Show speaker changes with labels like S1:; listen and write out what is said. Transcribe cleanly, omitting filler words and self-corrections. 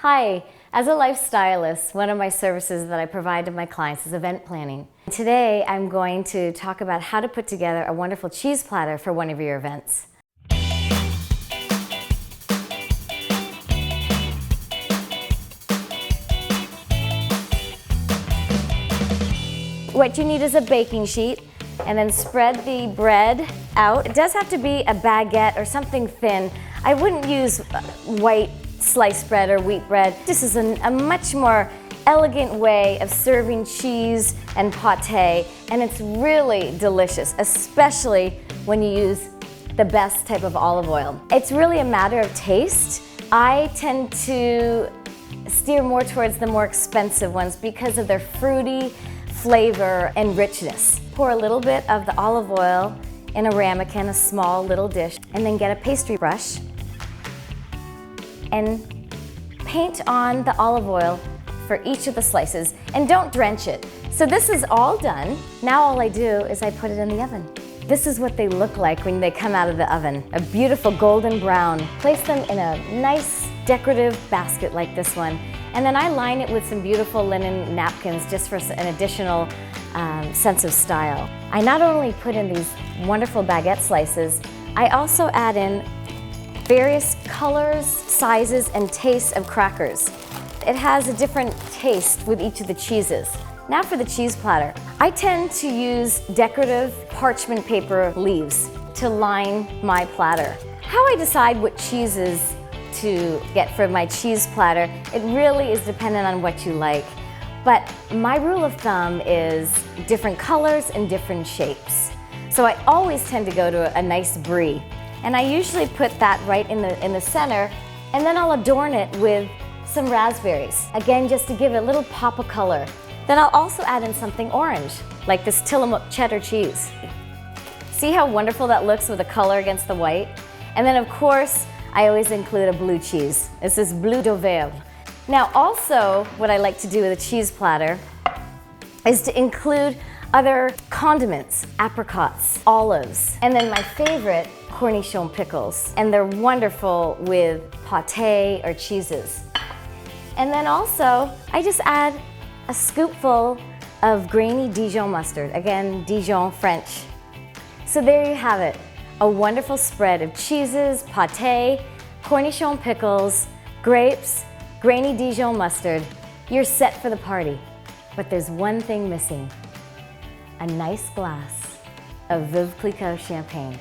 S1: Hi, as a life stylist, one of my services that I provide to my clients is event planning. Today I'm going to talk about how to put together a wonderful cheese platter for one of your events. What you need is a baking sheet, and then spread the bread out. It does have to be a baguette or something thin. I wouldn't use white sliced bread or wheat bread. This is a much more elegant way of serving cheese and pâté, and it's really delicious, especially when you use the best type of olive oil. It's really a matter of taste. I tend to steer more towards the more expensive ones because of their fruity flavor and richness. Pour a little bit of the olive oil in a ramekin, a small little dish, and then get a pastry brush and paint on the olive oil for each of the slices, and don't drench it. So this is all done. Now all I do is I put it in the oven. This is what they look like when they come out of the oven. A beautiful golden brown. Place them in a nice decorative basket like this one, and then I line it with some beautiful linen napkins just for an additional sense of style. I not only put in these wonderful baguette slices, I also add in various colors, sizes, and tastes of crackers. It has a different taste with each of the cheeses. Now for the cheese platter. I tend to use decorative parchment paper leaves to line my platter. How I decide what cheeses to get for my cheese platter, it really is dependent on what you like. But my rule of thumb is different colors and different shapes. So I always tend to go to a nice brie. And I usually put that right in the center, and then I'll adorn it with some raspberries. Again, just to give it a little pop of color. Then I'll also add in something orange, like this Tillamook cheddar cheese. See how wonderful that looks with the color against the white? And then of course, I always include a blue cheese. This is bleu d'Auvergne. Now also, what I like to do with a cheese platter is to include other condiments, apricots, olives, and then my favorite, cornichon pickles. And they're wonderful with pâté or cheeses. And then also, I just add a scoopful of grainy Dijon mustard. Again, Dijon French. So there you have it. A wonderful spread of cheeses, pâté, cornichon pickles, grapes, grainy Dijon mustard. You're set for the party. But there's one thing missing. A nice glass of Veuve Clicquot champagne.